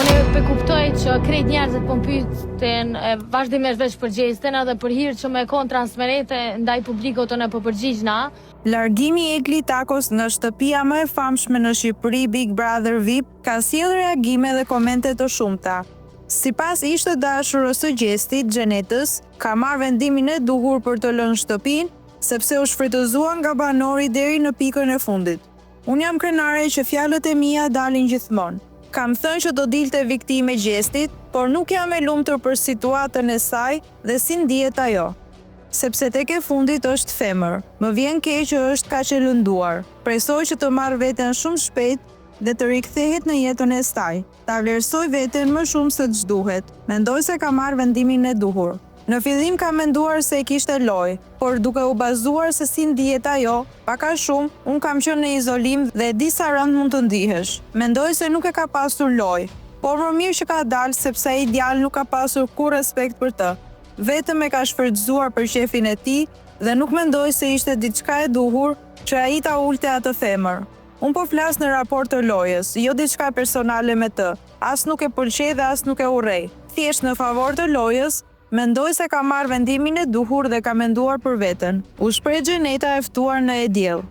Unë e kuptoj që krejt njerëzit po m'pyeten vazhdimisht veç përgjigjen edhe për hir që me kon transparente ndaj publikut tonë po përgjigjna. Largimi i Egli Takos nga shtëpia më e famshme në Shqipëri, Big Brother VIP, ka sjellë reagime dhe komente të shumta. Sipas ishte dashurës së gjestit, Xhenetës, ka marrë vendimin e duhur për të lënë shtëpinë, sepse u shfrytëzua nga banori deri në pikën e fundit. Unë jam krenare që fjalët e mia dalin gjithmonë. Kam thënë që do dilte viktime gjestit, por nuk jam e lumtur për situatën e saj dhe si ndihet ajo. Sepse tek e fundit është femër. Më vjen keq që është kaq e lënduar. Presoj që të marrë veten shumë shpejt dhe të rikthehet në jetën e saj. Ta vlerësoj veten më shumë se ç'duhet. Mendoj se ka marrë vendimin e duhur. Në fillim kam menduar se e kishte lojë, por duke u bazuar se si ndihet ajo, pak a shumë, unë kam qenë në izolim dhe di sa rënd mund të ndihesh. Mendoj se nuk e ka pasur lojë, por më mirë që ka dalë sepse ai djalë nuk ka pasur kur respekt për të. Vetëm e ka shfrytëzuar për shefin e tij dhe nuk mendoj se ishte diçka e duhur që ai ta ulte atë femër. Unë po flas në raport të lojës, jo diçka personale me të. As nuk e pëlqej dhe as nuk e urrej. Thjesht në favor të lojës, mendoj se ka marrë vendimin e duhur dhe ka menduar për veten. U shpreh Xheneta e ftuar në E Diell.